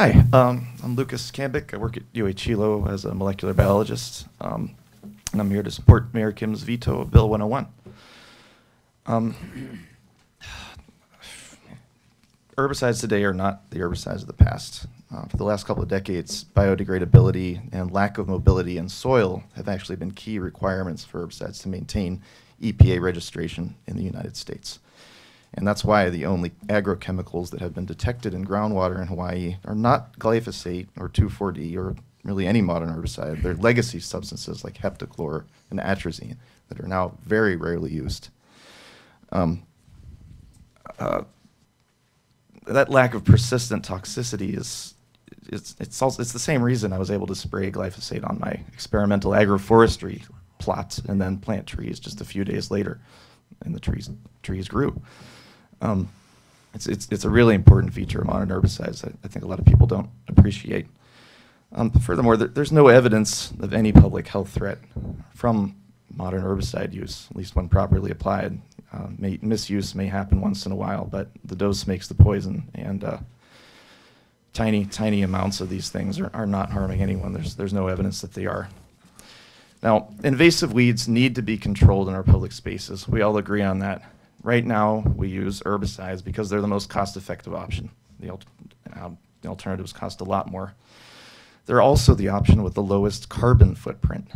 Hi, I'm Lucas Cambick. I work at UH-Hilo as a molecular biologist, and I'm here to support Mayor Kim's veto of Bill 101. Herbicides today are not the herbicides of the past. For the last couple of decades, biodegradability and lack of mobility in soil have actually been key requirements for herbicides to maintain EPA registration in the United States. And that's why the only agrochemicals that have been detected in groundwater in Hawaii are not glyphosate or 2,4-D or really any modern herbicide. They're legacy substances like heptachlor and atrazine that are now very rarely used. That lack of persistent toxicity it's the same reason I was able to spray glyphosate on my experimental agroforestry plots and then plant trees just a few days later, and the trees grew. It's a really important feature of modern herbicides that I think a lot of people don't appreciate. Furthermore, there's no evidence of any public health threat from modern herbicide use, at least when properly applied. Misuse may happen once in a while, but the dose makes the poison, and tiny amounts of these things are not harming anyone. There's no evidence that they are. Now, invasive weeds need to be controlled in our public spaces. We all agree on that. Right now, we use herbicides because they're the most cost-effective option. The alternatives cost a lot more. They're also the option with the lowest carbon footprint.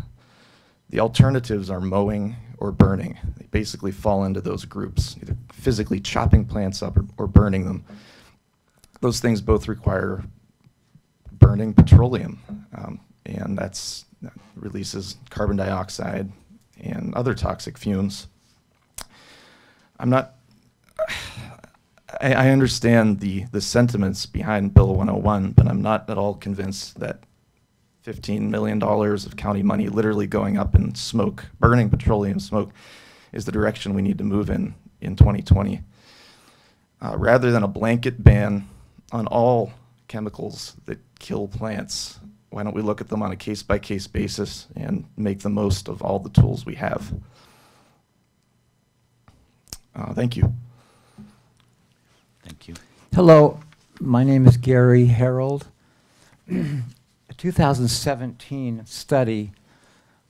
The alternatives are mowing or burning. They basically fall into those groups, either physically chopping plants up or burning them. Those things both require burning petroleum, and that releases carbon dioxide and other toxic fumes. I understand the sentiments behind Bill 101, but I'm not at all convinced that $15 million of county money literally going up in smoke, burning petroleum smoke, is the direction we need to move in 2020. Rather than a blanket ban on all chemicals that kill plants, why don't we look at them on a case-by-case basis and make the most of all the tools we have? Thank you. Thank you. Hello, my name is Gary Harold. A 2017 study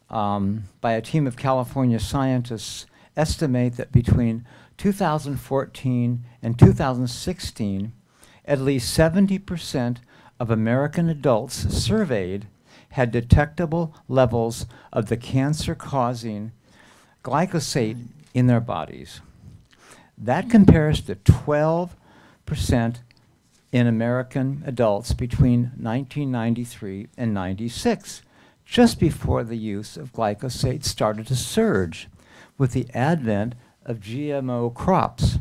by a team of California scientists estimate that between 2014 and 2016, at least 70% of American adults surveyed had detectable levels of the cancer-causing glyphosate in their bodies. That compares to 12% in American adults between 1993 and 96, just before the use of glyphosate started to surge with the advent of GMO crops.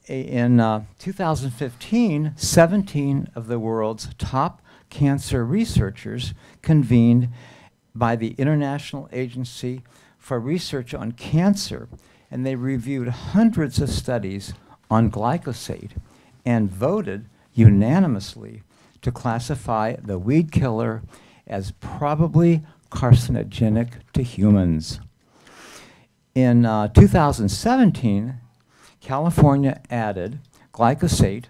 In 2015, 17 of the world's top cancer researchers convened by the International Agency for Research on Cancer, and they reviewed hundreds of studies on glyphosate and voted unanimously to classify the weed killer as probably carcinogenic to humans. In 2017, California added glyphosate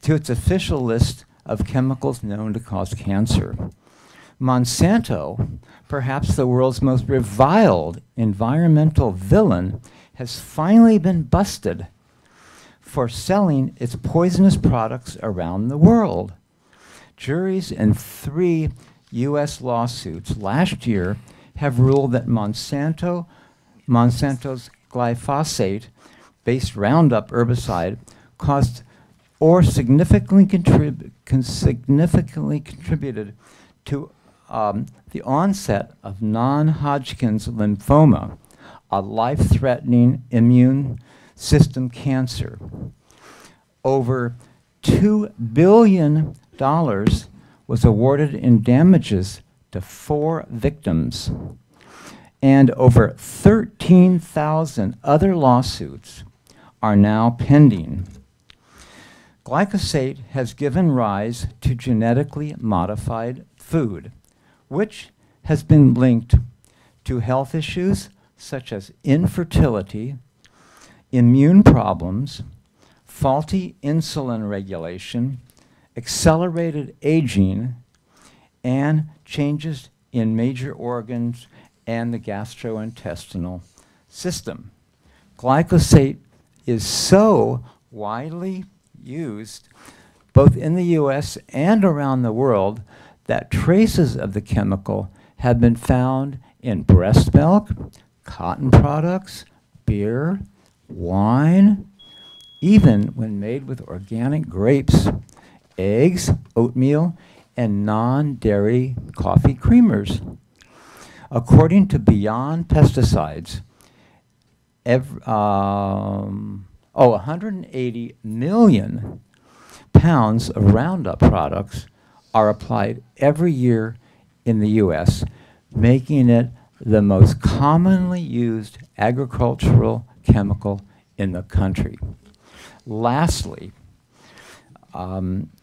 to its official list of chemicals known to cause cancer. Monsanto, perhaps the world's most reviled environmental villain, has finally been busted for selling its poisonous products around the world. Juries in 3 U.S. lawsuits last year have ruled that Monsanto's glyphosate-based Roundup herbicide caused or significantly contributed to the onset of non-Hodgkin's lymphoma, a life-threatening immune system cancer. Over $2 billion was awarded in damages to 4 victims, and over 13,000 other lawsuits are now pending. Glyphosate has given rise to genetically modified food, which has been linked to health issues such as infertility, immune problems, faulty insulin regulation, accelerated aging, and changes in major organs and the gastrointestinal system. Glyphosate is so widely used both in the US and around the world that traces of the chemical have been found in breast milk, cotton products, beer, wine, even when made with organic grapes, eggs, oatmeal, and non-dairy coffee creamers. According to Beyond Pesticides, 180 million pounds of Roundup products are applied every year in the US, making it the most commonly used agricultural chemical in the country. Lastly,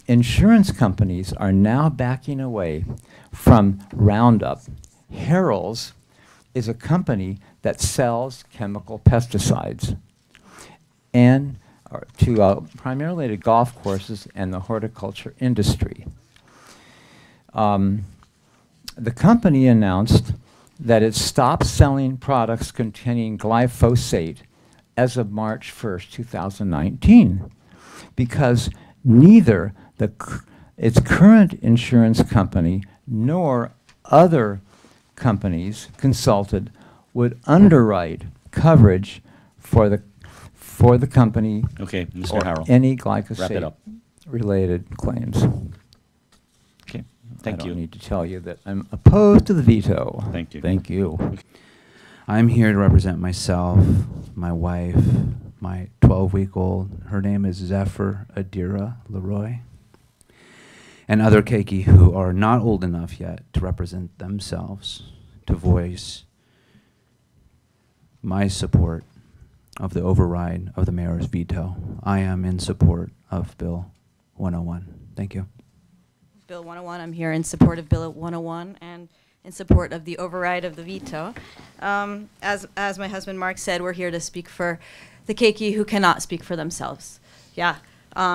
insurance companies are now backing away from Roundup. Harrell's is a company that sells chemical pesticides and primarily to golf courses and the horticulture industry. The company announced that it stopped selling products containing glyphosate as of March 1st, 2019, because neither its current insurance company nor other companies consulted would underwrite coverage for the company Okay, Mr. or Harrell. any Wrap it glyphosate up. related claims. Okay, I thank don't you. need to tell you that I'm opposed to the veto. Thank you. Thank you. I'm here to represent myself, my wife, my 12-week-old. Her name is Zephyr Adira Leroy. And other keiki who are not old enough yet to represent themselves, to voice my support of the override of the mayor's veto. I am in support of Bill 101. Thank you. Bill 101, I'm here in support of Bill 101 and in support of the override of the veto. As my husband Mark said, we're here to speak for the keiki who cannot speak for themselves. Yeah,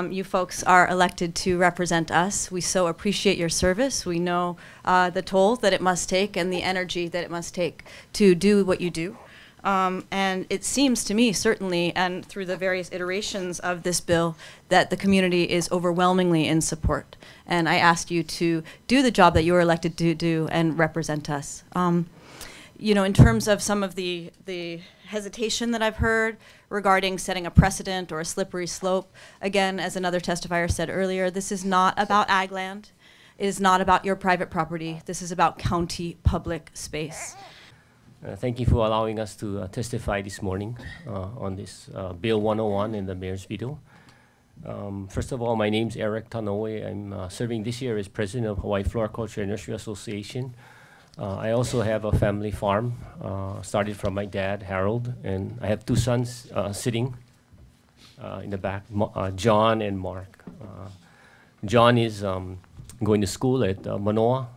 you folks are elected to represent us. We so appreciate your service. We know the toll that it must take and the energy that it must take to do what you do. And it seems to me, certainly, and through the various iterations of this bill, that the community is overwhelmingly in support. And I ask you to do the job that you were elected to do and represent us. You know, in terms of some of the hesitation that I've heard regarding setting a precedent or a slippery slope, again, as another testifier said earlier, this is not about ag land. It is not about your private property. This is about county public space. Thank you for allowing us to testify this morning on this Bill 101 and the mayor's veto. First of all, my name's Eric Tanoe. I'm serving this year as president of Hawaii Floriculture Industry Association. I also have a family farm, started from my dad, Harold, and I have two sons sitting in the back, John and Mark. John is going to school at Manoa,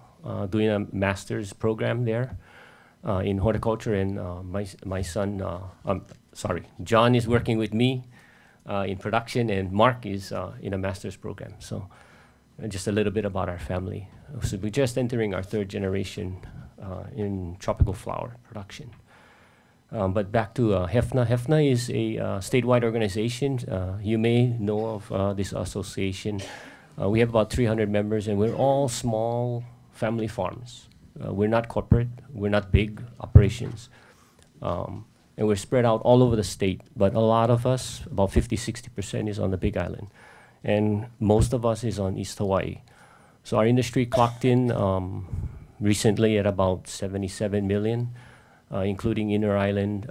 doing a master's program there. In horticulture, and my son, John is working with me in production, and Mark is in a master's program. So just a little bit about our family. So we're just entering our third generation in tropical flower production. But back to HEFNA. HEFNA is a statewide organization. You may know of this association. We have about 300 members, and we're all small family farms. We're not corporate, we're not big operations. And we're spread out all over the state, but a lot of us, about 50–60% is on the Big Island. And most of us is on East Hawaii. So our industry clocked in recently at about 77 million, including inner island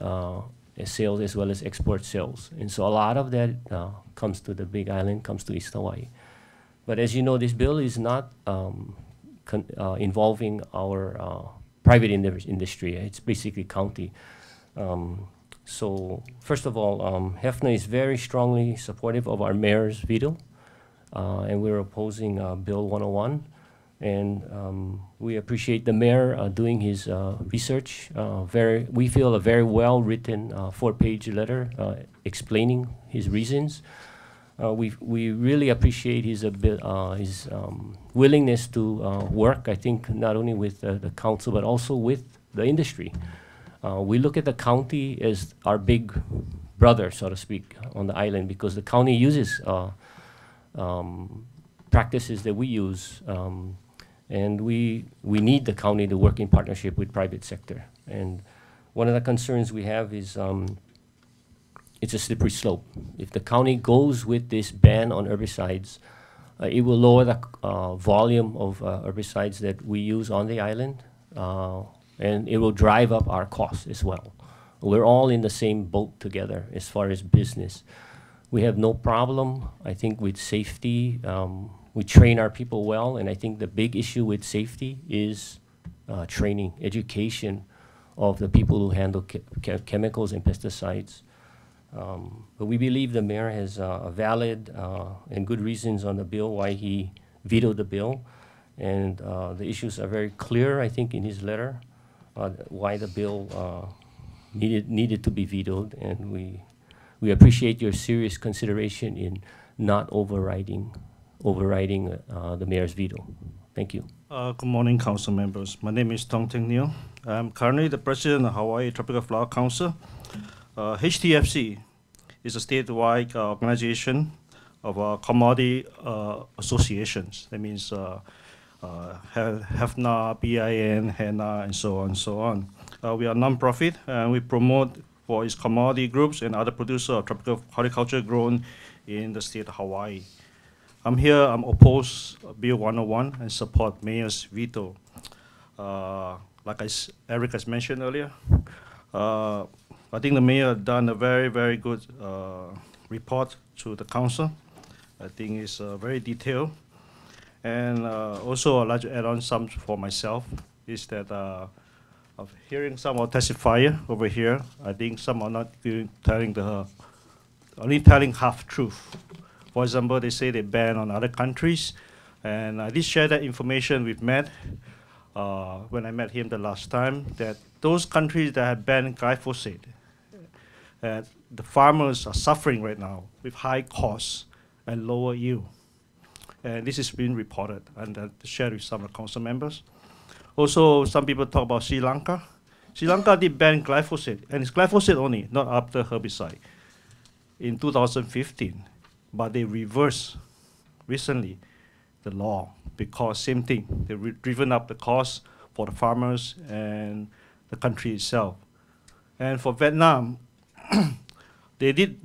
sales as well as export sales. And so a lot of that comes to the Big Island, comes to East Hawaii. But as you know, this bill is not involving our private industry. It's basically county. So first of all, HEFNA is very strongly supportive of our mayor's veto, and we're opposing Bill 101. And we appreciate the mayor doing his research. We feel a very well-written 4-page letter explaining his reasons. We really appreciate his willingness to work, I think, not only with the council, but also with the industry. We look at the county as our big brother, so to speak, on the island, because the county uses practices that we use, and we need the county to work in partnership with private sector. And one of the concerns we have is it's a slippery slope. If the county goes with this ban on herbicides, it will lower the volume of herbicides that we use on the island, and it will drive up our costs as well. We're all in the same boat together as far as business. We have no problem, I think, with safety. We train our people well, and I think the big issue with safety is training, education of the people who handle chemicals and pesticides. But we believe the mayor has valid and good reasons on the bill why he vetoed the bill. And the issues are very clear, I think, in his letter, why the bill needed to be vetoed. And we appreciate your serious consideration in not overriding the mayor's veto. Thank you. Good morning, council members. My name is Tong Ting Neo. I'm currently the president of Hawaii Tropical Flower Council. HTFC is a statewide organization of commodity associations. That means HEFNA, BIN, HENA, and so on and so on. We are non-profit, and we promote for its commodity groups and other producers of tropical horticulture grown in the state of Hawaii. I'm opposed Bill 101 and support Mayor's veto. Like Eric has mentioned earlier, I think the mayor done a very, very good report to the council. I think it's very detailed. And also I'd like to add on some for myself, is that of hearing some of testifier over here, I think some are not only telling half truth. For example, they say they ban on other countries, and I did share that information with Matt when I met him the last time, that those countries that have banned glyphosate, the farmers are suffering right now with high costs and lower yield. And this has been reported, and shared with some of the council members. Also, some people talk about Sri Lanka. Sri Lanka did ban glyphosate, and it's glyphosate only, not after herbicide, in 2015. But they reversed recently the law because same thing, they've driven up the cost for the farmers and the country itself. And for Vietnam, they did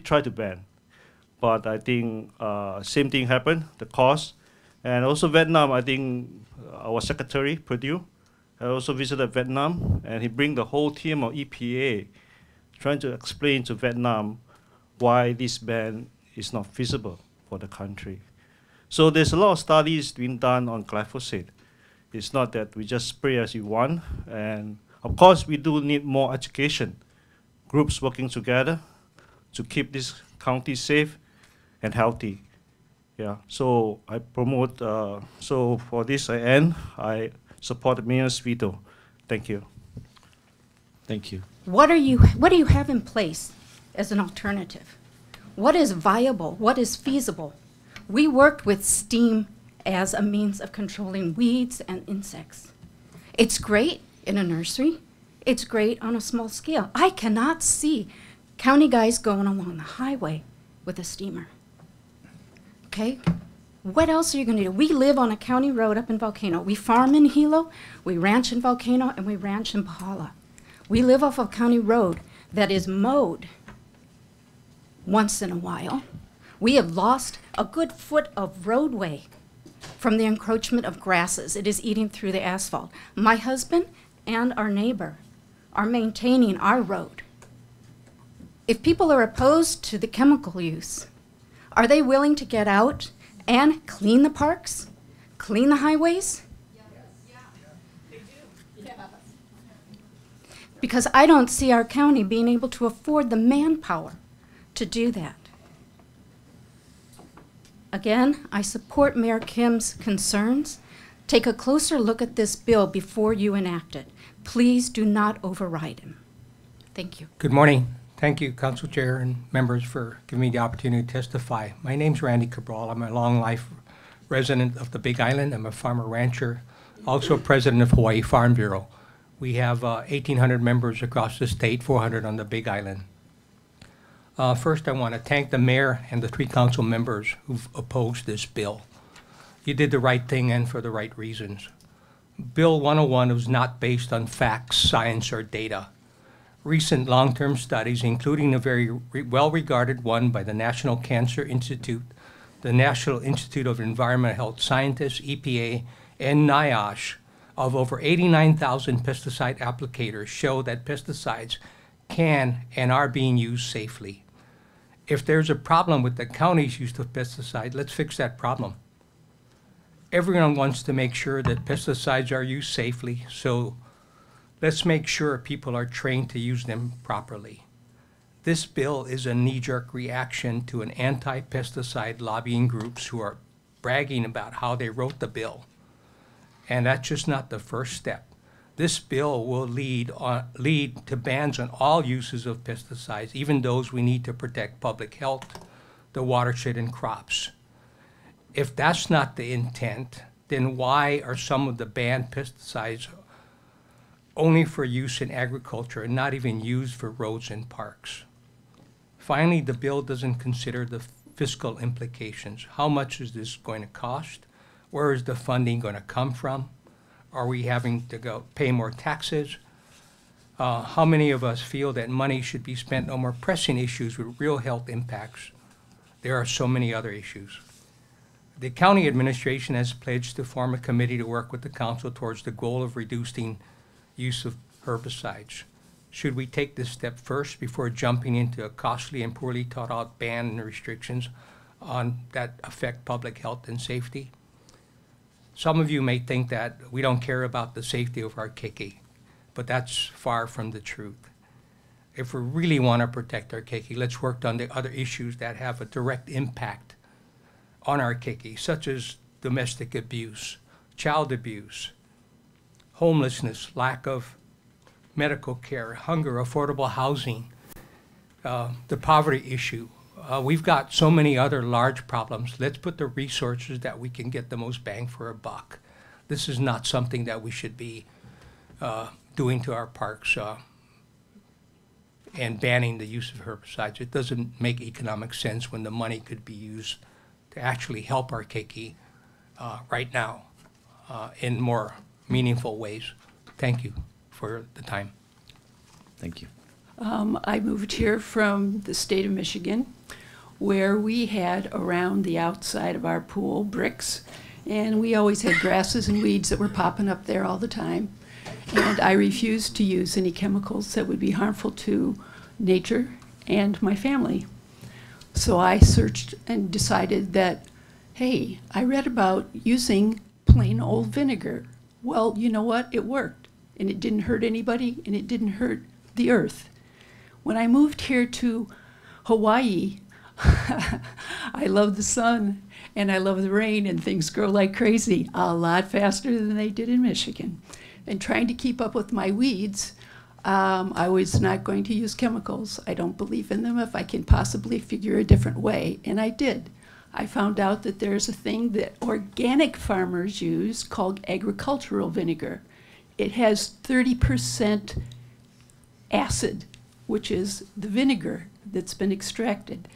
try to ban, but I think same thing happened, the cost. And also Vietnam, I think our secretary, Purdue, also visited Vietnam, and he bring the whole team of EPA trying to explain to Vietnam why this ban is not feasible for the country. So there's a lot of studies being done on glyphosate. It's not that we just spray as you want. And of course, we do need more education, groups working together to keep this county safe and healthy. Yeah, so I promote, so for this I end, I support the mayor's veto. Thank you. Thank you. What do you have in place as an alternative? What is viable? What is feasible? We worked with steam as a means of controlling weeds and insects. It's great in a nursery. It's great on a small scale. I cannot see county guys going along the highway with a steamer. Okay? What else are you going to do? We live on a county road up in Volcano. We farm in Hilo, we ranch in Volcano, and we ranch in Pahala. We live off a county road that is mowed once in a while. We have lost a good foot of roadway from the encroachment of grasses. It is eating through the asphalt. My husband and our neighbor are maintaining our road. If people are opposed to the chemical use, are they willing to get out and clean the parks, clean the highways? Because I don't see our county being able to afford the manpower to do that. Again, I support Mayor Kim's concerns. Take a closer look at this bill before you enact it. Please do not override him. Thank you. Good morning. Thank you, Council Chair and members, for giving me the opportunity to testify. My name's Randy Cabral. I'm a long life resident of the Big Island. I'm a farmer rancher, also president of Hawaii Farm Bureau. We have 1,800 members across the state, 400 on the Big Island. First, I want to thank the mayor and the 3 council members who've opposed this bill. You did the right thing and for the right reasons. Bill 101 was not based on facts, science, or data. Recent long-term studies, including a very well-regarded one by the National Cancer Institute, the National Institute of Environmental Health Scientists, EPA, and NIOSH, of over 89,000 pesticide applicators, show that pesticides can and are being used safely. If there's a problem with the county's use of pesticide, let's fix that problem. Everyone wants to make sure that pesticides are used safely, so let's make sure people are trained to use them properly. This bill is a knee-jerk reaction to an anti-pesticide lobbying groups who are bragging about how they wrote the bill. And that's just not the first step. This bill will lead to bans on all uses of pesticides, even those we need to protect public health, the watershed, and crops. If that's not the intent, then why are some of the banned pesticides only for use in agriculture and not even used for roads and parks? Finally, the bill doesn't consider the fiscal implications. How much is this going to cost? Where is the funding going to come from? Are we having to pay more taxes? How many of us feel that money should be spent on more pressing issues with real health impacts? There are so many other issues. The county administration has pledged to form a committee to work with the council towards the goal of reducing use of herbicides. Should we take this step first before jumping into a costly and poorly thought out ban and restrictions on that affect public health and safety? Some of you may think that we don't care about the safety of our keiki, but that's far from the truth. If we really want to protect our keiki, let's work on the other issues that have a direct impact on our keiki, such as domestic abuse, child abuse, homelessness, lack of medical care, hunger, affordable housing, the poverty issue. We've got so many other large problems. Let's put the resources that we can get the most bang for a buck. This is not something that we should be doing to our parks and banning the use of herbicides. It doesn't make economic sense when the money could be used to actually help our keiki right now in more meaningful ways. Thank you for the time. Thank you. I moved here from the state of Michigan, where we had around the outside of our pool bricks, and we always had grasses and weeds that were popping up there all the time. And I refused to use any chemicals that would be harmful to nature and my family. So I searched and decided that, hey, I read about using plain old vinegar. Well, you know what? It worked, and it didn't hurt anybody, and it didn't hurt the earth. When I moved here to Hawaii, I love the sun, and I love the rain, and things grow like crazy, a lot faster than they did in Michigan. And trying to keep up with my weeds, I was not going to use chemicals. I don't believe in them if I can possibly figure a different way, and I did. I found out that there's a thing that organic farmers use called agricultural vinegar. It has 30% acid, which is the vinegar that's been extracted.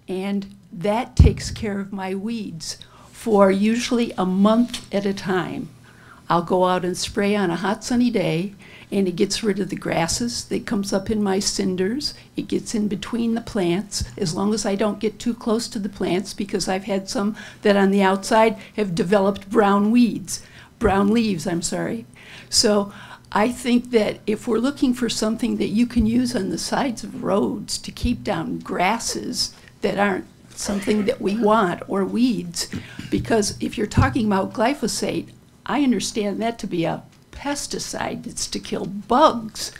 And that takes care of my weeds for usually a month at a time. I'll go out and spray on a hot sunny day, and it gets rid of the grasses that comes up in my cinders. It gets in between the plants, as long as I don't get too close to the plants, because I've had some that on the outside have developed brown leaves, I'm sorry. So I think that if we're looking for something that you can use on the sides of roads to keep down grasses that aren't something that we want, or weeds, because if you're talking about glyphosate, I understand that to be a pesticide. It's to kill bugs.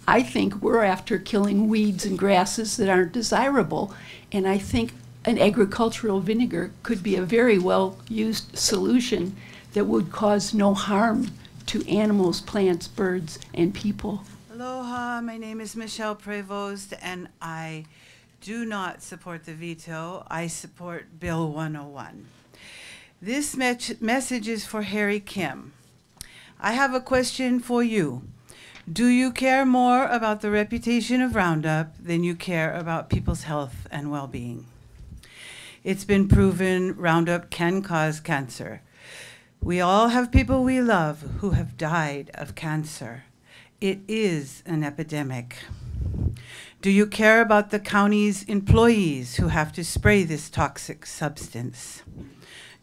I think we're after killing weeds and grasses that aren't desirable, and I think an agricultural vinegar could be a very well-used solution that would cause no harm to animals, plants, birds, and people. Aloha, my name is Michelle Prevost, and I do not support the veto. I support Bill 101. This message is for Harry Kim. I have a question for you. Do you care more about the reputation of Roundup than you care about people's health and well-being? It's been proven Roundup can cause cancer. We all have people we love who have died of cancer. It is an epidemic. Do you care about the county's employees who have to spray this toxic substance?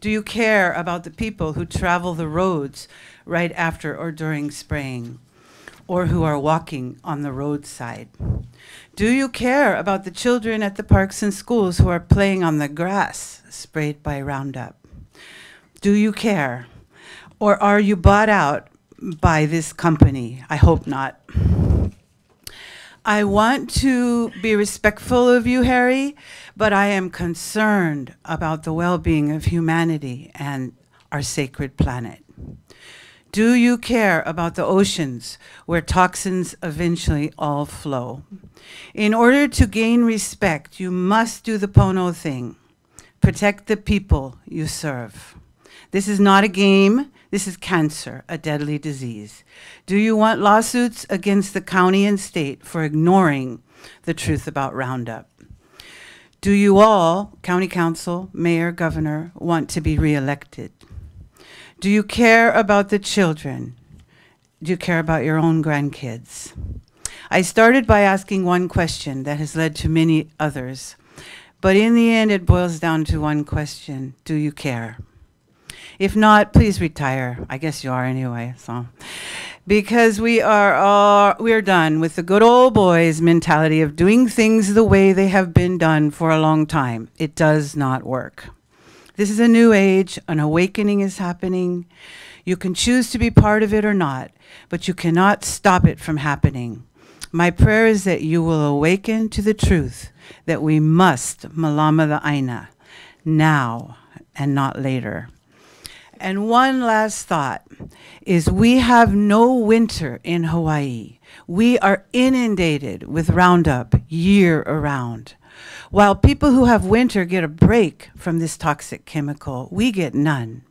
Do you care about the people who travel the roads right after or during spraying, or who are walking on the roadside? Do you care about the children at the parks and schools who are playing on the grass sprayed by Roundup? Do you care? Or are you bought out by this company? I hope not. I want to be respectful of you, Harry, but I am concerned about the well-being of humanity and our sacred planet. Do you care about the oceans where toxins eventually all flow? In order to gain respect, you must do the Pono thing. Protect the people you serve. This is not a game. This is cancer, a deadly disease. Do you want lawsuits against the county and state for ignoring the truth about Roundup? Do you all, county council, mayor, governor, want to be reelected? Do you care about the children? Do you care about your own grandkids? I started by asking one question that has led to many others, but in the end it boils down to one question: do you care? If not, please retire. I guess you are anyway, so. Because we are done with the good old boys mentality of doing things the way they have been done for a long time. It does not work. This is a new age, an awakening is happening. You can choose to be part of it or not, but you cannot stop it from happening. My prayer is that you will awaken to the truth that we must malama the aina now and not later. And one last thought is we have no winter in Hawaii. We are inundated with Roundup year around. While people who have winter get a break from this toxic chemical, we get none.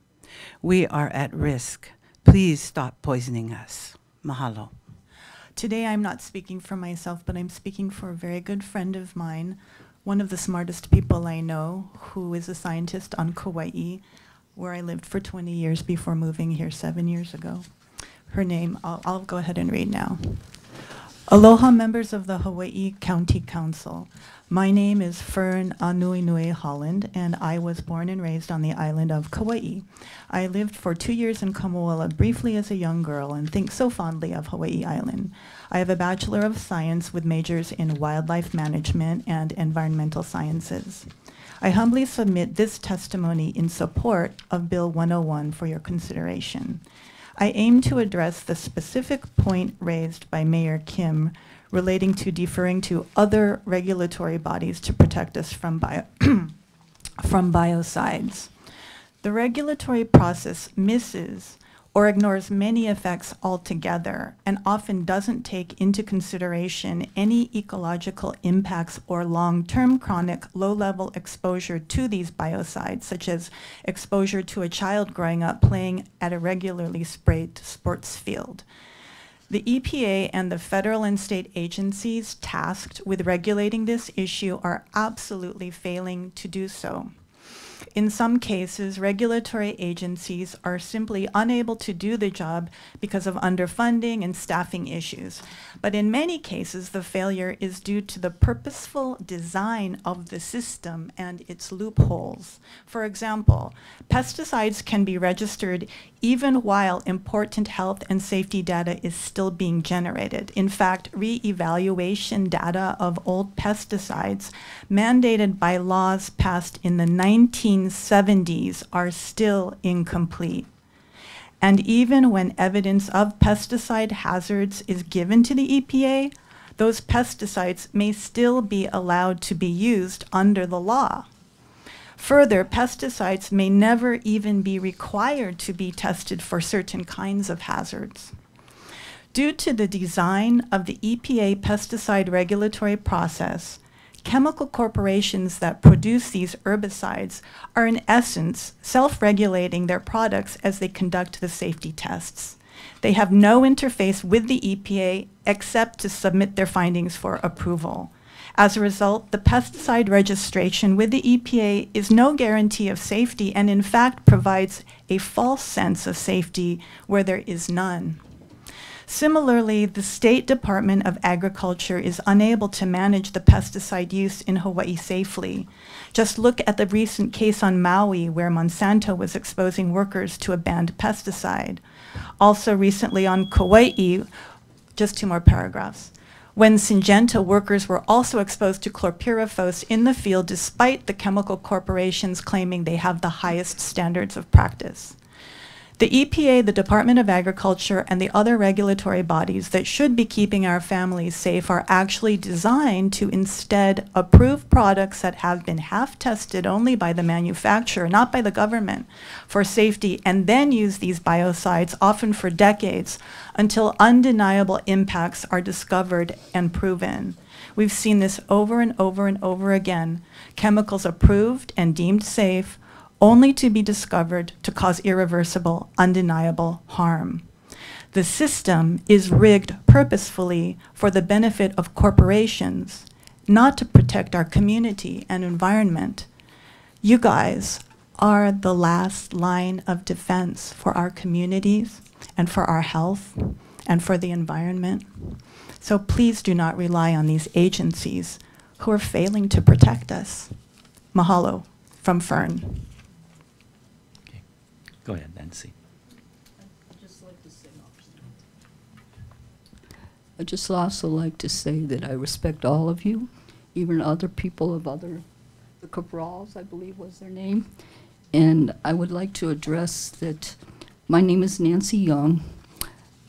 We are at risk. Please stop poisoning us. Mahalo. Today I'm not speaking for myself, but I'm speaking for a very good friend of mine, one of the smartest people I know, who is a scientist on Kauai, where I lived for 20 years before moving here 7 years ago. Her name, I'll go ahead and read now. Aloha, members of the Hawaii County Council. My name is Fern Anuinui Holland, and I was born and raised on the island of Kauai. I lived for 2 years in Kamoala briefly as a young girl and think so fondly of Hawaii Island. I have a Bachelor of Science with majors in Wildlife Management and Environmental Sciences. I humbly submit this testimony in support of Bill 101 for your consideration. I aim to address the specific point raised by Mayor Kim relating to deferring to other regulatory bodies to protect us from biocides. The regulatory process misses or ignores many effects altogether and often doesn't take into consideration any ecological impacts or long-term chronic low-level exposure to these biocides, such as exposure to a child growing up playing at a regularly sprayed sports field. The EPA and the federal and state agencies tasked with regulating this issue are absolutely failing to do so. In some cases, regulatory agencies are simply unable to do the job because of underfunding and staffing issues. But in many cases, the failure is due to the purposeful design of the system and its loopholes. For example, pesticides can be registered even while important health and safety data is still being generated. In fact, re-evaluation data of old pesticides mandated by laws passed in the 1970s are still incomplete. And even when evidence of pesticide hazards is given to the EPA, those pesticides may still be allowed to be used under the law. Further, pesticides may never even be required to be tested for certain kinds of hazards. Due to the design of the EPA pesticide regulatory process, chemical corporations that produce these herbicides are in essence self-regulating their products as they conduct the safety tests. They have no interface with the EPA except to submit their findings for approval. As a result, the pesticide registration with the EPA is no guarantee of safety and in fact provides a false sense of safety where there is none. Similarly, the State Department of Agriculture is unable to manage the pesticide use in Hawaii safely. Just look at the recent case on Maui where Monsanto was exposing workers to a banned pesticide. Also recently on Kauai, just 2 more paragraphs, when Syngenta workers were also exposed to chlorpyrifos in the field despite the chemical corporations claiming they have the highest standards of practice. The EPA, the Department of Agriculture, and the other regulatory bodies that should be keeping our families safe are actually designed to instead approve products that have been half-tested only by the manufacturer, not by the government, for safety, and then use these biocides, often for decades, until undeniable impacts are discovered and proven. We've seen this over and over and over again. Chemicals approved and deemed safe, only to be discovered to cause irreversible, undeniable harm. The system is rigged purposefully for the benefit of corporations, not to protect our community and environment. You guys are the last line of defense for our communities and for our health and for the environment. So please do not rely on these agencies who are failing to protect us. Mahalo from Fern. Go ahead, Nancy. I'd just also like to say that I respect all of you, even other people of the Cabrals, I believe was their name. And I would like to address that my name is Nancy Young.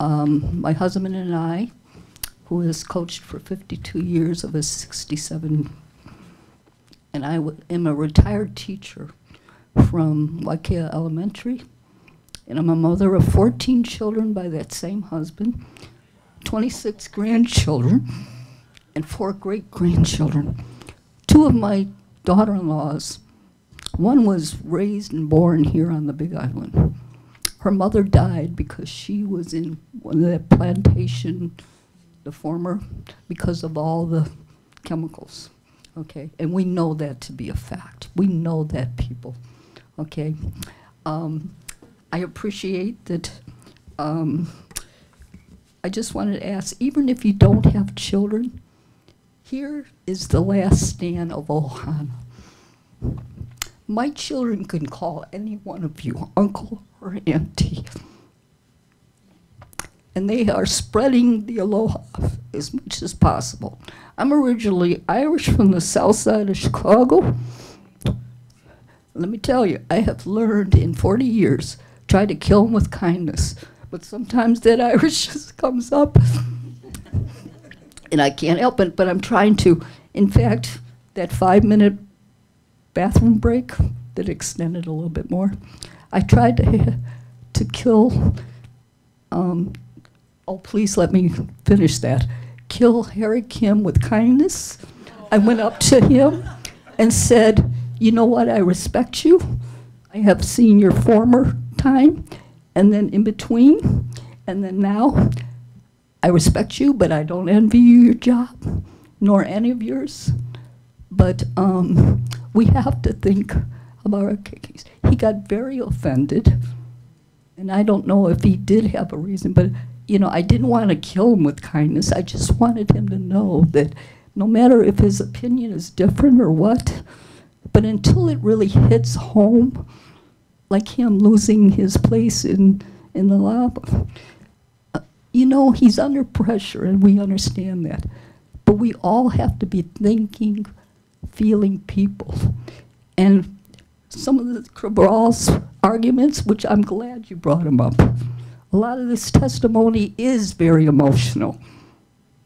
My husband and I, who has coached for 52 years of his 67, and I am a retired teacher from Waikea Elementary, and I'm a mother of 14 children by that same husband, 26 grandchildren, and 4 great-grandchildren. 2 of my daughter-in-laws, one was raised and born here on the Big Island. Her mother died because she was in one of that plantation, the former, because of all the chemicals, okay? And we know that to be a fact. We know that, people. Okay, I appreciate that. I just wanted to ask, even if you don't have children, here is the last stand of Ohana. My children can call any one of you uncle or auntie. And they are spreading the aloha as much as possible. I'm originally Irish from the south side of Chicago. Let me tell you, I have learned in 40 years, try to kill them with kindness. But sometimes that Irish just comes up. And I can't help it, but I'm trying to. In fact, that 5-minute bathroom break that extended a little bit more, I tried to kill, oh, please let me finish that. Kill Harry Kim with kindness. I went up to him and said, you know what, I respect you. I have seen your former time, and then in between, and then now. I respect you, but I don't envy you your job, nor any of yours. But we have to think about our case. He got very offended, and I don't know if he did have a reason, but you know, I didn't want to kill him with kindness. I just wanted him to know that no matter if his opinion is different or what, but until it really hits home, like him losing his place in the lava, you know, he's under pressure, and we understand that. But we all have to be thinking, feeling people. And some of the Cabral's arguments, which I'm glad you brought them up, a lot of this testimony is very emotional.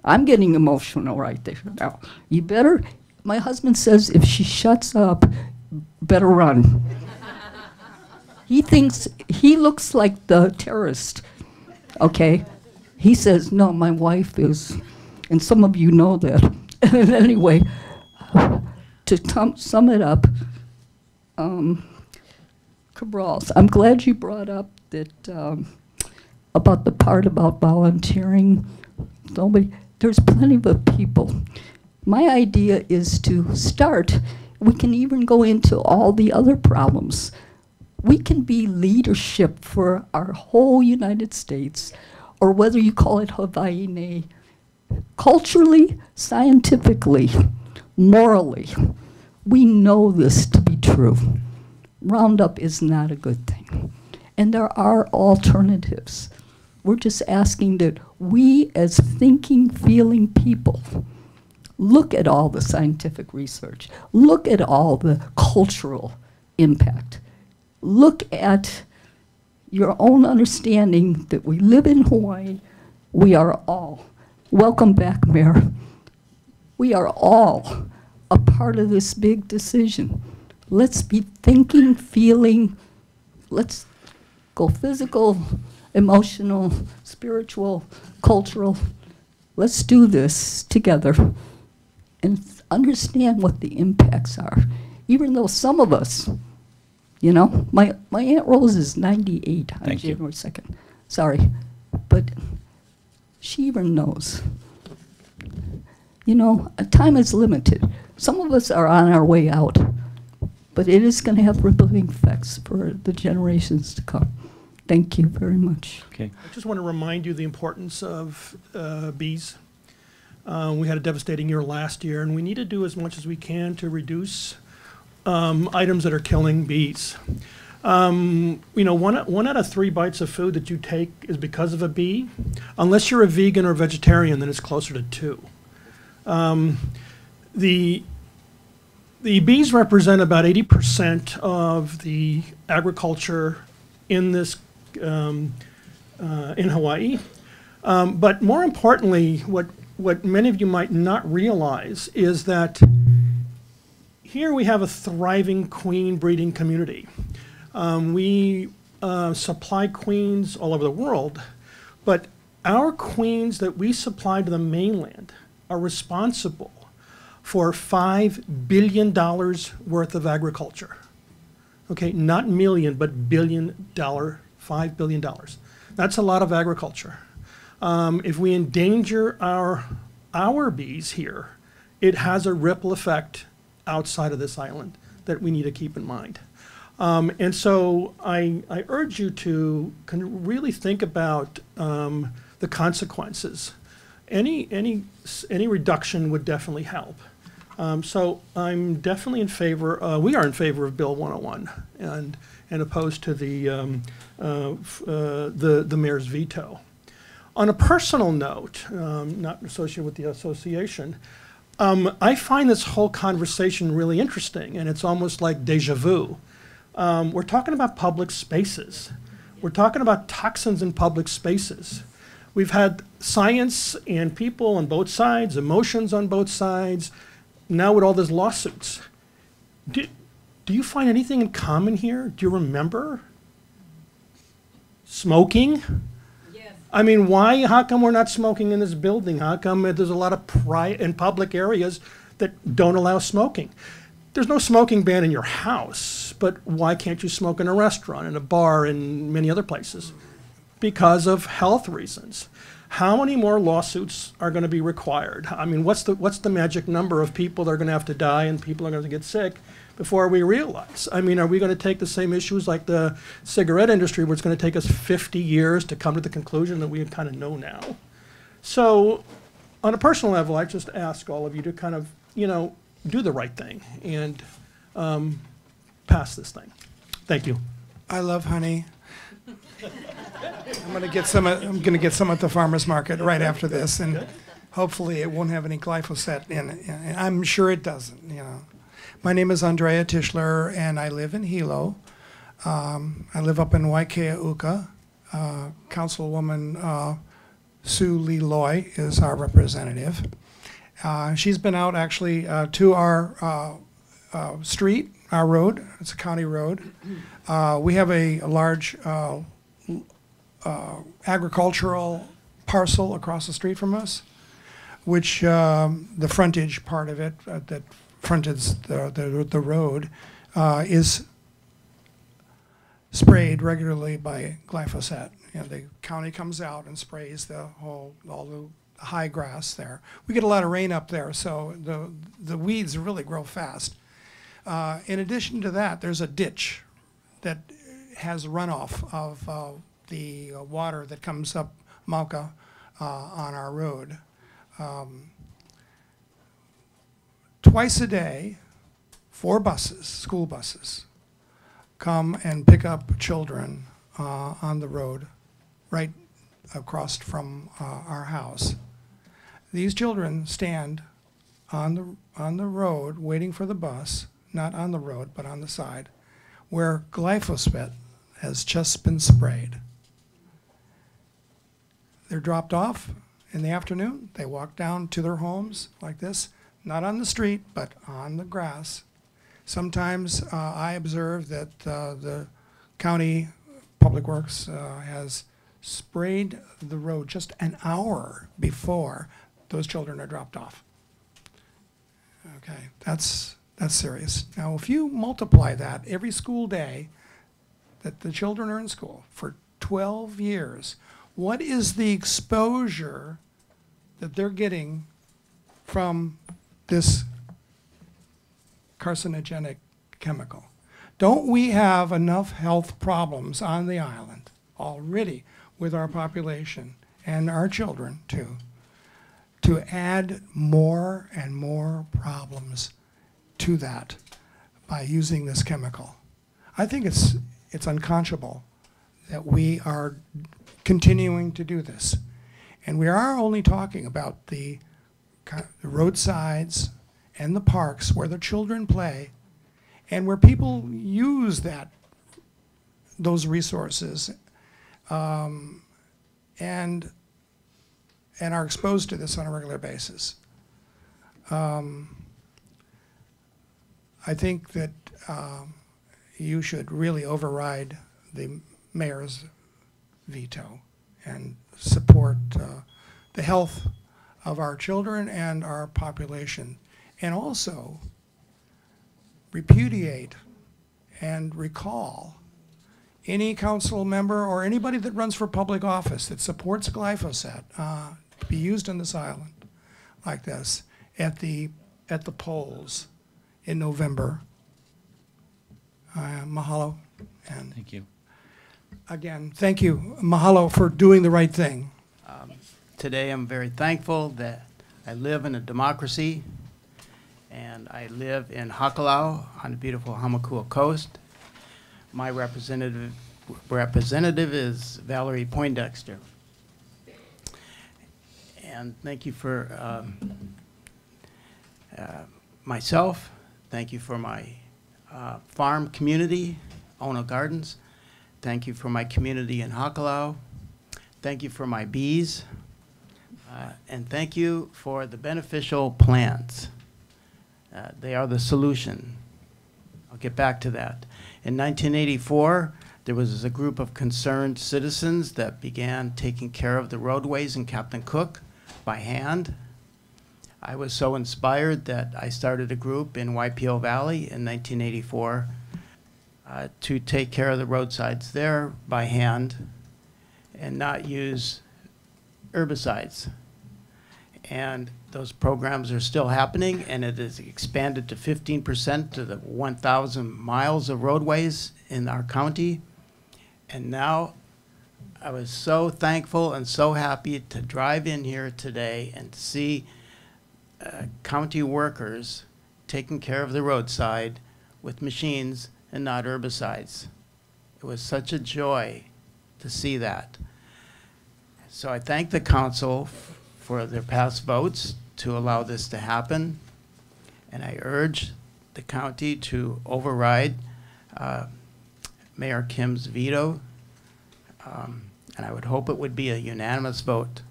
I'm getting emotional right there now. You better, my husband says if she shuts up, better run. He thinks he looks like the terrorist, okay? He says, no, my wife is, and some of you know that. Anyway, to sum it up, Cabrals, I'm glad you brought up that about the part about volunteering. There's plenty of people. My idea is to start, we can even go into all the other problems. We can be leadership for our whole United States, or whether you call it Hawaii, culturally, scientifically, morally. We know this to be true. Roundup is not a good thing. And there are alternatives. We're just asking that we, as thinking, feeling people, look at all the scientific research, look at all the cultural impact, look at your own understanding that we live in Hawaii, we are all, welcome back, Mayor, we are all a part of this big decision. Let's be thinking, feeling, let's go physical, emotional, spiritual, cultural. Let's do this together and understand what the impacts are. Even though some of us, you know, my Aunt Rose is 98 on January 2nd. Sorry, but she even knows. You know, time is limited. Some of us are on our way out, but it is going to have rippling effects for the generations to come. Thank you very much. Okay. I just want to remind you the importance of bees. We had a devastating year last year, and we need to do as much as we can to reduce items that are killing bees. You know, one out of 3 bites of food that you take is because of a bee. Unless you're a vegan or vegetarian, then it's closer to 2. The bees represent about 80% of the agriculture in this in Hawaii. But more importantly, what many of you might not realize is that here we have a thriving queen breeding community. We supply queens all over the world, but our queens that we supply to the mainland are responsible for $5 billion worth of agriculture. Okay, not million, but $1 billion, $5 billion. That's a lot of agriculture. If we endanger our bees here, it has a ripple effect outside of this island that we need to keep in mind. And so I urge you to really think about the consequences. Any reduction would definitely help. So I'm definitely in favor, we are in favor of Bill 101 and opposed to the mayor's veto. On a personal note, not associated with the association, I find this whole conversation really interesting, and it's almost like deja vu. We're talking about public spaces. We're talking about toxins in public spaces. We've had science and people on both sides, emotions on both sides, now with all these lawsuits. Do you find anything in common here? Do you remember? Smoking? Yes. I mean, why? How come we're not smoking in this building? How come there's a lot of private and public areas that don't allow smoking? There's no smoking ban in your house, but why can't you smoke in a restaurant, in a bar, and many other places? Because of health reasons. How many more lawsuits are going to be required? I mean, what's the magic number of people that are going to have to die and people are going to get sick before we realize? I mean, are we going to take the same issues like the cigarette industry, where it's going to take us 50 years to come to the conclusion that we kind of know now? So on a personal level, I just ask all of you to kind of, you know, do the right thing and pass this thing. Thank you. I love honey. I'm going to get some at the farmer's market right after this, and hopefully it won't have any glyphosate in it. I'm sure it doesn't. You know, my name is Andrea Tischler, and I live in Hilo. I live up in Waikea-Uka. Councilwoman Sue Lee Loy is our representative. She's been out actually to our street, our road, it's a county road. We have a large agricultural parcel across the street from us, which the frontage part of it that frontage the road is sprayed regularly by glyphosate. You know, the county comes out and sprays all the high grass there. We get a lot of rain up there, so the weeds really grow fast. In addition to that, there's a ditch that has runoff of the water that comes up Mauka on our road. Twice a day, 4 buses, school buses, come and pick up children on the road right across from our house. These children stand on the road waiting for the bus, not on the road, but on the side, where glyphosate has just been sprayed. They're dropped off in the afternoon. They walk down to their homes like this, not on the street, but on the grass. Sometimes I observe that the county public works has sprayed the road just an hour before those children are dropped off. Okay, that's serious. Now, if you multiply that every school day that the children are in school for 12 years, what is the exposure that they're getting from this carcinogenic chemical? Don't we have enough health problems on the island already with our population and our children too, to add more and more problems to that by using this chemical? I think it's unconscionable that we are continuing to do this. And we are only talking about the roadsides and the parks where the children play and where people use those resources and are exposed to this on a regular basis. I think that you should really override the mayor's veto and support the health of our children and our population, and also repudiate and recall any council member or anybody that runs for public office that supports glyphosate to be used on this island like this at the polls in November. Mahalo. And thank you. Again, thank you, mahalo, for doing the right thing. Today I'm very thankful that I live in a democracy, and I live in Hakalau on the beautiful Hamakua coast. My representative is Valerie Poindexter. And thank you for myself. Thank you for my farm community, Ono Gardens. Thank you for my community in Hakalau. Thank you for my bees. And thank you for the beneficial plants. They are the solution. I'll get back to that. In 1984, there was a group of concerned citizens that began taking care of the roadways in Captain Cook by hand. I was so inspired that I started a group in Waipio Valley in 1984 to take care of the roadsides there by hand and not use herbicides. And those programs are still happening, and it is expanded to 15% to the 1,000 miles of roadways in our county. And now I was so thankful and so happy to drive in here today and see county workers taking care of the roadside with machines and not herbicides. It was such a joy to see that. So I thank the council for their past votes to allow this to happen, and I urge the county to override Mayor Kim's veto, and I would hope it would be a unanimous vote.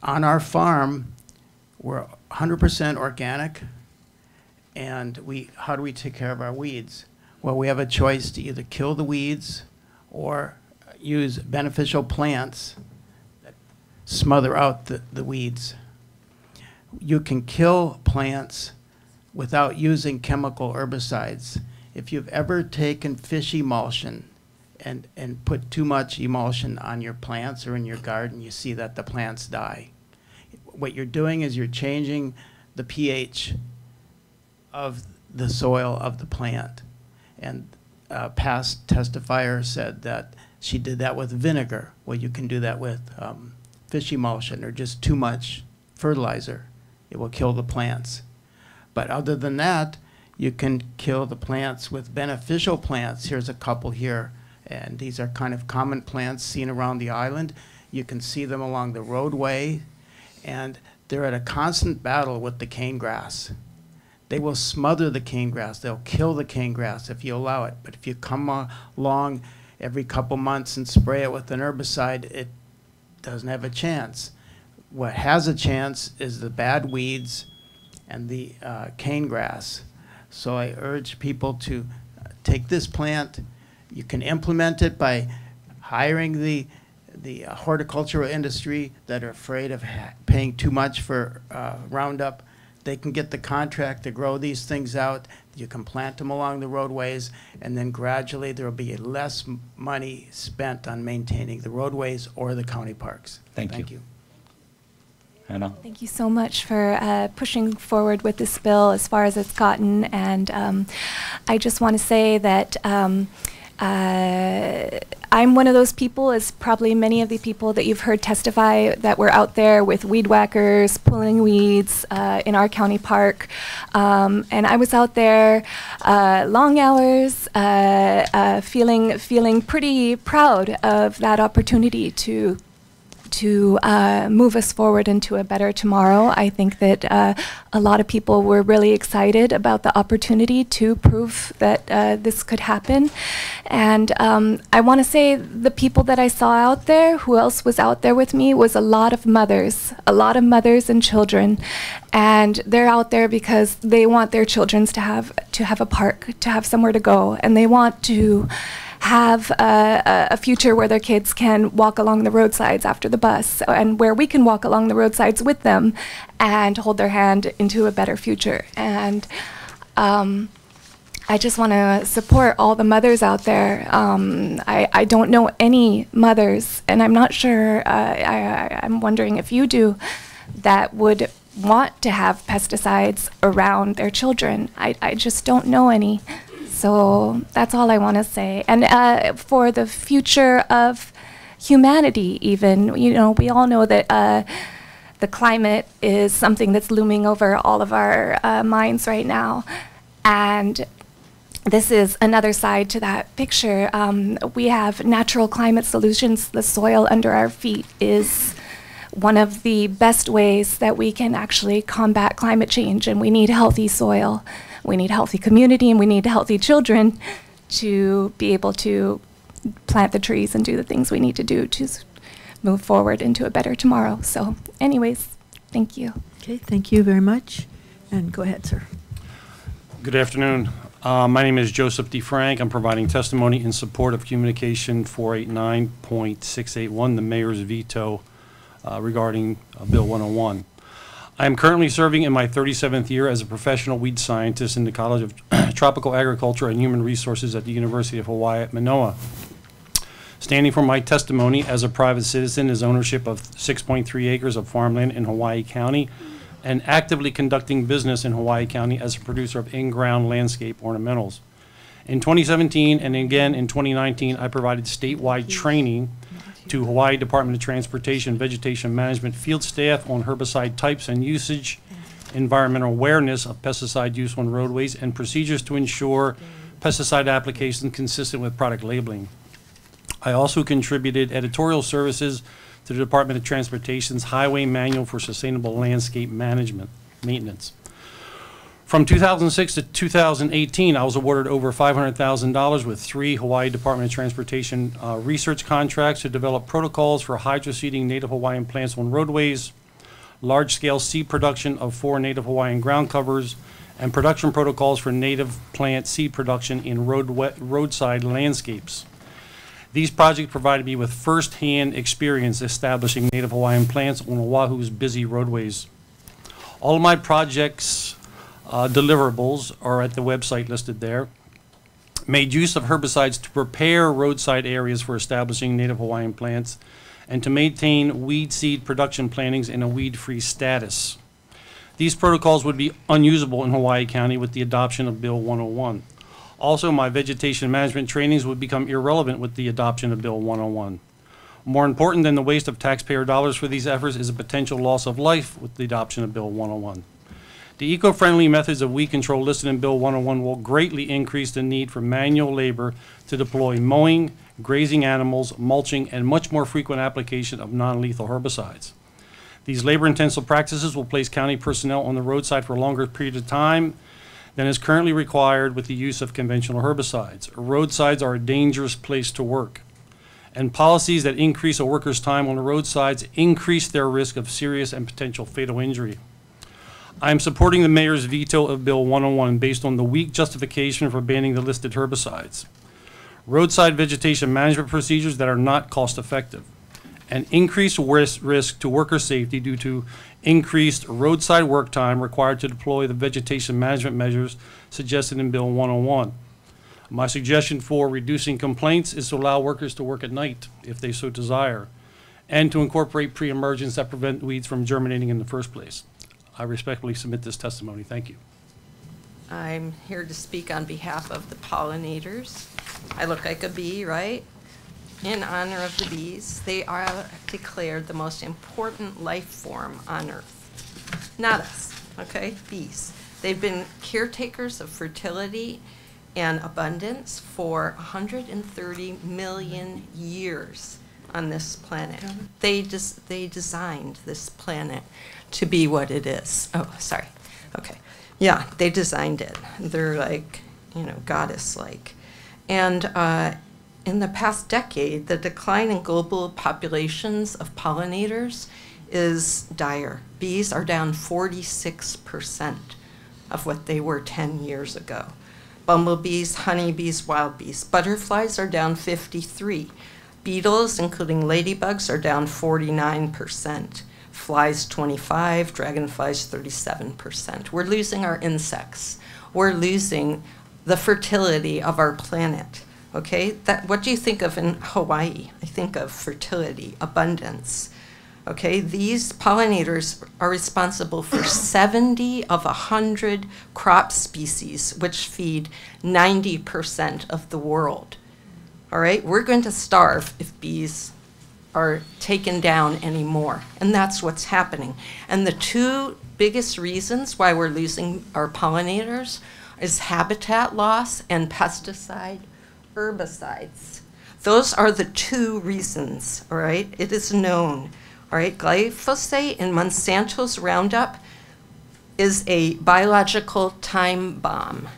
On our farm, we're 100% organic, And how do we take care of our weeds? Well, we have a choice to either kill the weeds or use beneficial plants that smother out the weeds. You can kill plants without using chemical herbicides. If you've ever taken fish emulsion and put too much emulsion on your plants or in your garden, you see that the plants die. What you're doing is you're changing the pH of the soil of the plant. And a past testifier said that she did that with vinegar. Well, you can do that with fish emulsion or just too much fertilizer. It will kill the plants. But other than that, you can kill the plants with beneficial plants. Here's a couple here, and these are kind of common plants seen around the island. You can see them along the roadway, and they're at a constant battle with the cane grass. They will smother the cane grass. They'll kill the cane grass if you allow it. But if you come along every couple months and spray it with an herbicide, it doesn't have a chance. What has a chance is the bad weeds and the cane grass. So I urge people to take this plant. You can implement it by hiring the horticultural industry that are afraid of paying too much for Roundup. They can get the contract to grow these things out. You can plant them along the roadways, and then gradually there will be less money spent on maintaining the roadways or the county parks. Thank you. Hannah? Thank you so much for pushing forward with this bill as far as it's gotten. And I just want to say that I'm one of those people, as probably many of the people that you've heard testify, that were out there with weed whackers, pulling weeds in our county park. And I was out there long hours, feeling pretty proud of that opportunity to move us forward into a better tomorrow. I think that a lot of people were really excited about the opportunity to prove that this could happen. And I want to say the people that I saw out there, who else was out there with me, was a lot of mothers and children. And they're out there because they want their children to have a park, to have somewhere to go, and they want to have a future where their kids can walk along the roadsides after the bus, and where we can walk along the roadsides with them and hold their hand into a better future. And I just want to support all the mothers out there. I don't know any mothers, and I'm not sure, I'm wondering if you do, that would want to have pesticides around their children. I just don't know any. So that's all I want to say. And for the future of humanity even, you know, we all know that the climate is something that's looming over all of our minds right now. And this is another side to that picture. We have natural climate solutions. The soil under our feet is one of the best ways that we can actually combat climate change, and we need healthy soil. We need healthy community, and we need healthy children to be able to plant the trees and do the things we need to do to move forward into a better tomorrow. So anyways, thank you. Okay, thank you very much. And go ahead, sir. Good afternoon. My name is Joseph DeFrank. I'm providing testimony in support of Communication 489.681, the mayor's veto regarding Bill 101. I am currently serving in my 37th year as a professional weed scientist in the College of Tropical Agriculture and Human Resources at the University of Hawaii at Manoa. Standing for my testimony as a private citizen is ownership of 6.3 acres of farmland in Hawaii County, and actively conducting business in Hawaii County as a producer of in-ground landscape ornamentals. In 2017 and again in 2019, I provided statewide training to Hawaii Department of Transportation Vegetation Management field staff on herbicide types and usage, environmental awareness of pesticide use on roadways, and procedures to ensure pesticide application consistent with product labeling. I also contributed editorial services to the Department of Transportation's Highway Manual for Sustainable Landscape Maintenance. From 2006 to 2018, I was awarded over $500,000 with 3 Hawaii Department of Transportation research contracts to develop protocols for hydroseeding native Hawaiian plants on roadways, large-scale seed production of 4 native Hawaiian ground covers, and production protocols for native plant seed production in roadside landscapes. These projects provided me with first-hand experience establishing native Hawaiian plants on Oahu's busy roadways. All of my projects deliverables are at the website listed there. Made use of herbicides to prepare roadside areas for establishing native Hawaiian plants and to maintain weed seed production plantings in a weed-free status. These protocols would be unusable in Hawaii County with the adoption of Bill 101. Also, my vegetation management trainings would become irrelevant with the adoption of Bill 101. More important than the waste of taxpayer dollars for these efforts is a potential loss of life with the adoption of Bill 101. The eco-friendly methods of weed control listed in Bill 101 will greatly increase the need for manual labor to deploy mowing, grazing animals, mulching, and much more frequent application of non-lethal herbicides. These labor-intensive practices will place county personnel on the roadside for a longer period of time than is currently required with the use of conventional herbicides. Roadsides are a dangerous place to work, and policies that increase a worker's time on the roadsides increase their risk of serious and potential fatal injury. I am supporting the mayor's veto of Bill 101 based on the weak justification for banning the listed herbicides, roadside vegetation management procedures that are not cost-effective, and increased risk to worker safety due to increased roadside work time required to deploy the vegetation management measures suggested in Bill 101. My suggestion for reducing complaints is to allow workers to work at night if they so desire, and to incorporate pre-emergence that prevent weeds from germinating in the first place. I respectfully submit this testimony. Thank you. I'm here to speak on behalf of the pollinators. I look like a bee, right? In honor of the bees, they are declared the most important life form on Earth. Not us, okay? Bees. They've been caretakers of fertility and abundance for 130 million years on this planet. They designed this planet to be what it is. Oh, sorry. Okay. Yeah, they designed it. They're like, you know, goddess-like. And in the past decade, the decline in global populations of pollinators is dire. Bees are down 46% of what they were 10 years ago. Bumblebees, honeybees, wild bees. Butterflies are down 53%. Beetles, including ladybugs, are down 49%. Flies 25%, dragonflies 37%. We're losing our insects. We're losing the fertility of our planet. Okay, what do you think of in Hawaii? I think of fertility, abundance. Okay, these pollinators are responsible for 70 of 100 crop species, which feed 90% of the world. All right, we're going to starve if bees are taken down anymore, and that's what's happening. And the two biggest reasons why we're losing our pollinators is habitat loss and pesticide herbicides. Those are the two reasons, all right? It is known, all right? Glyphosate in Monsanto's Roundup is a biological time bomb,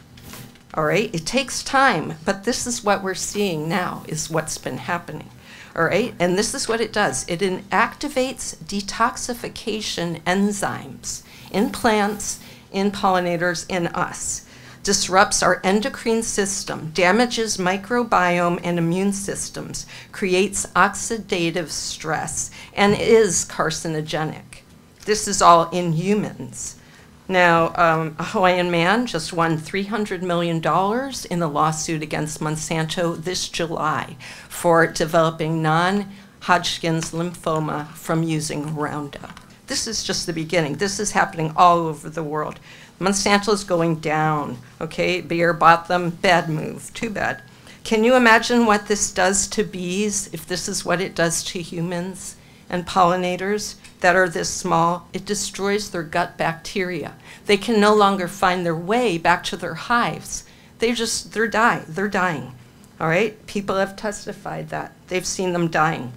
all right? It takes time, but this is what we're seeing now is what's been happening, all right? And this is what it does. It activates detoxification enzymes in plants, in pollinators, in us. Disrupts our endocrine system, damages microbiome and immune systems, creates oxidative stress, and is carcinogenic. This is all in humans. Now, a Hawaiian man just won $300 million in a lawsuit against Monsanto this July for developing non-Hodgkin's lymphoma from using Roundup. This is just the beginning. This is happening all over the world. Monsanto's going down, okay? Bayer bought them, bad move, too bad. Can you imagine what this does to bees if this is what it does to humans and pollinators that are this small? It destroys their gut bacteria. They can no longer find their way back to their hives. They're dying, all right? People have testified that. They've seen them dying.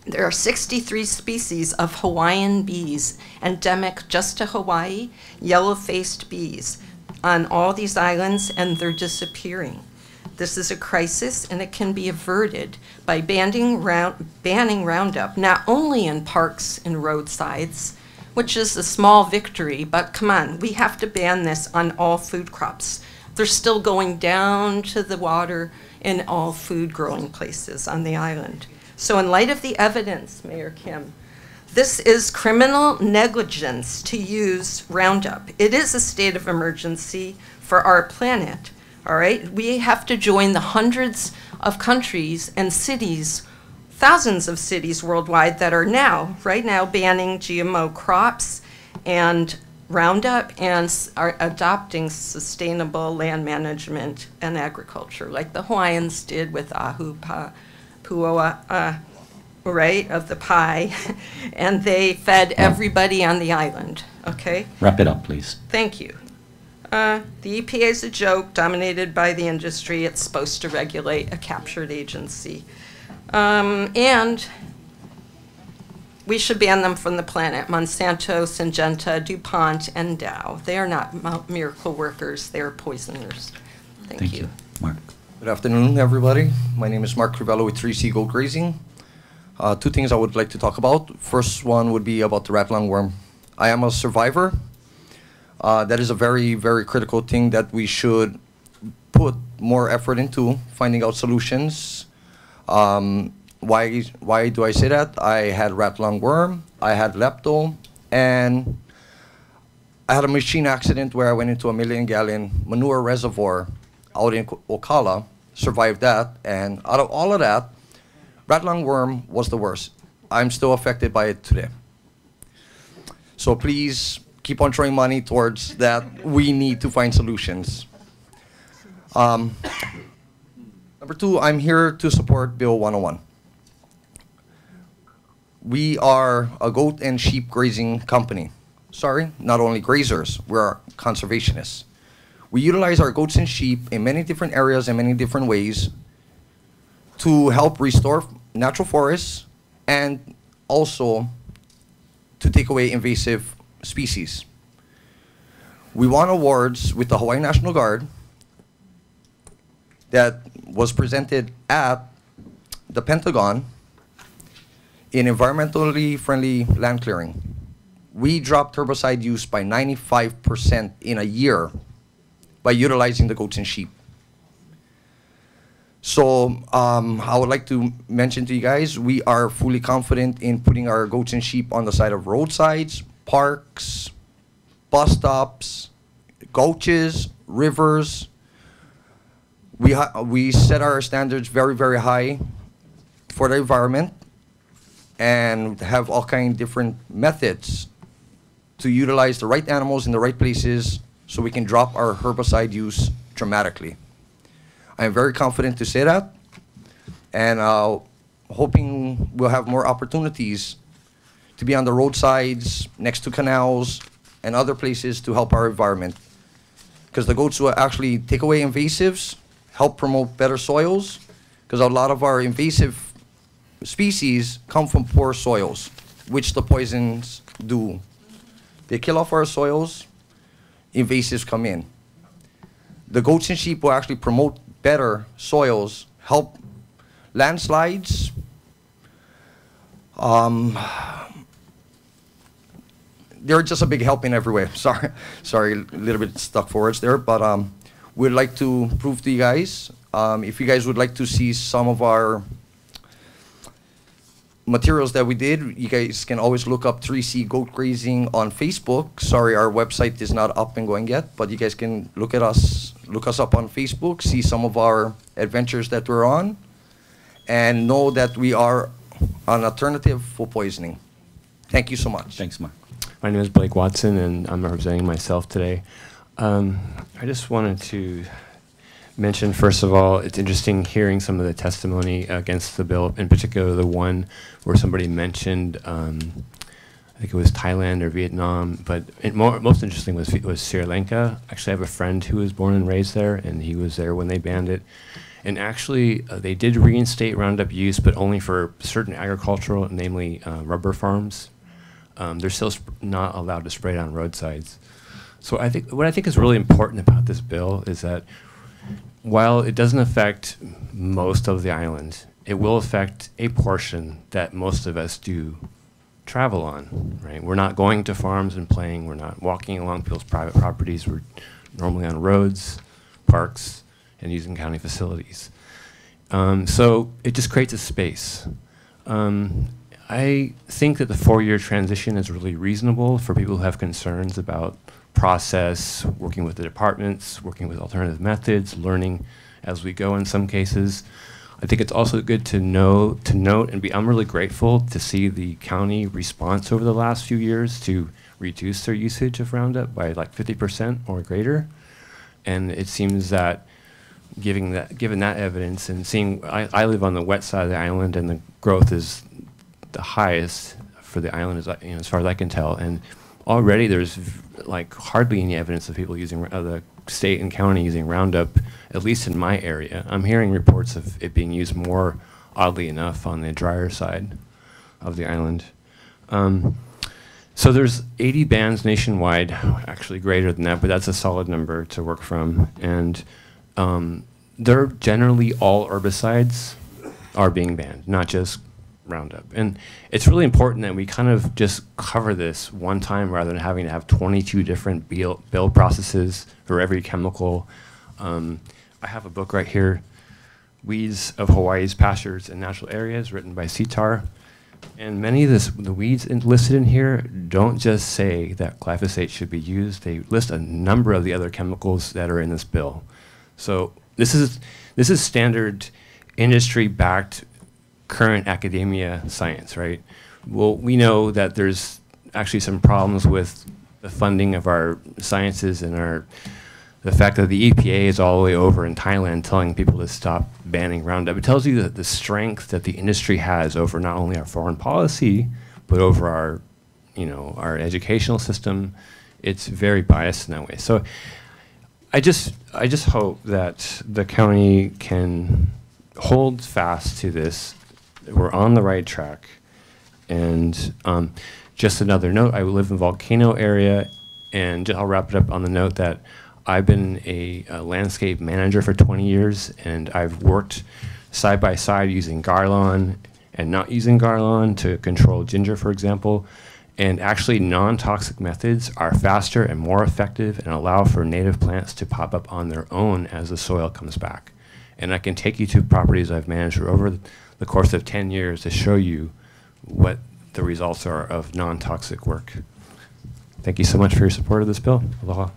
There are 63 species of Hawaiian bees endemic just to Hawaii, yellow-faced bees on all these islands, and they're disappearing. This is a crisis, and it can be averted by banning Roundup, not only in parks and roadsides, which is a small victory, but come on, we have to ban this on all food crops. They're still going down to the water in all food growing places on the island. So in light of the evidence, Mayor Kim, this is criminal negligence to use Roundup. It is a state of emergency for our planet, all right? We have to join the hundreds of countries and cities, thousands of cities worldwide that are now, right now, banning GMO crops and Roundup and are adopting sustainable land management and agriculture, like the Hawaiians did with Ahu Puoa, right, of the pie, and they fed everybody on the island, okay? Wrap it up, please. Thank you. The EPA is a joke dominated by the industry. It's supposed to regulate a captured agency. And we should ban them from the planet. Monsanto, Syngenta, DuPont, and Dow. They are not miracle workers. They are poisoners. Thank you. Mark. Good afternoon, everybody. My name is Mark Crivello with 3C Goat Grazing. Two things I would like to talk about. First one would be about the rat lungworm. I am a survivor. That is a very, very critical thing that we should put more effort into, finding out solutions. Why do I say that? I had rat lungworm, I had lepto, and I had a machine accident where I went into a 1 million gallon manure reservoir out in Ocala, survived that, and out of all of that, rat lungworm was the worst. I'm still affected by it today. So please keep on throwing money towards that. We need to find solutions. Number two, I'm here to support Bill 101. We are a goat and sheep grazing company. Sorry, not only grazers, we're conservationists. We utilize our goats and sheep in many different areas and many different ways to help restore natural forests and also to take away invasive species. We won awards with the Hawaii National Guard that was presented at the Pentagon in environmentally friendly land clearing. We dropped herbicide use by 95% in a year by utilizing the goats and sheep. So I would like to mention to you guys, we are fully confident in putting our goats and sheep on the side of roadsides, parks, bus stops, gulches, rivers. We set our standards very, very high for the environment and have all kinds of different methods to utilize the right animals in the right places so we can drop our herbicide use dramatically. I am very confident to say that, and hoping we'll have more opportunities to be on the roadsides, next to canals, and other places to help our environment. Because the goats will actually take away invasives, help promote better soils, because a lot of our invasive species come from poor soils, which the poisons do. They kill off our soils, invasives come in. The goats and sheep will actually promote better soils, help landslides, they're just a big help in every way. Sorry, a little bit stuck for words there, but we'd like to prove to you guys, if you guys would like to see some of our materials that we did, you guys can always look up 3C Goat Grazing on Facebook. Sorry, our website is not up and going yet, but you guys can look us up on Facebook, see some of our adventures that we're on, and know that we are an alternative for poisoning. Thank you so much. Thanks, Mark. My name is Blake Watson, and I'm representing myself today. I just wanted to mention, first of all, it's interesting hearing some of the testimony against the bill, in particular the one where somebody mentioned, I think it was Thailand or Vietnam, but most interesting was Sri Lanka. Actually, I have a friend who was born and raised there, and he was there when they banned it. And actually, they did reinstate Roundup use, but only for certain agricultural, namely rubber farms. They're still not allowed to spray it on roadsides. So what I think is really important about this bill is that while it doesn't affect most of the island, it will affect a portion that most of us do travel on, right? We're not going to farms and playing. We're not walking along people's private properties. We're normally on roads, parks, and using county facilities. So it just creates a space. I think that the 4-year transition is really reasonable for people who have concerns about process, working with the departments, working with alternative methods, learning as we go in some cases. I think it's also good to note and I'm really grateful to see the county response over the last few years to reduce their usage of Roundup by like 50% or greater. And it seems that given that evidence and seeing, I live on the west side of the island, and the growth is the highest for the island as far as I can tell. And already there's like hardly any evidence of people using the state and county using Roundup, at least in my area. I'm hearing reports of it being used more, oddly enough, on the drier side of the island. So there's 80 bans nationwide, actually greater than that, but that's a solid number to work from. And they're generally all herbicides are being banned, not just Roundup. And it's really important that we kind of just cover this one time rather than having to have 22 different bill processes for every chemical. I have a book right here, Weeds of Hawaii's Pastures and Natural Areas, written by CTAR. And many of the weeds listed in here don't just say that glyphosate should be used. They list a number of the other chemicals that are in this bill. So this is standard industry-backed current academia science, right? Well, we know that there's actually some problems with the funding of our sciences and the fact that the EPA is all the way over in Thailand telling people to stop banning Roundup. It tells you that the strength that the industry has over not only our foreign policy, but over our educational system. It's very biased in that way. So I just hope that the county can hold fast to this. We're on the right track. And just another note, I live in Volcano area, and I'll wrap it up on the note that I've been a landscape manager for 20 years, and I've worked side by side using Garlon and not using Garlon to control ginger, for example. And actually, non-toxic methods are faster and more effective and allow for native plants to pop up on their own as the soil comes back. And I can take you to properties I've managed for over the course of 10 years to show you what the results are of non-toxic work. Thank you so much for your support of this bill. Aloha.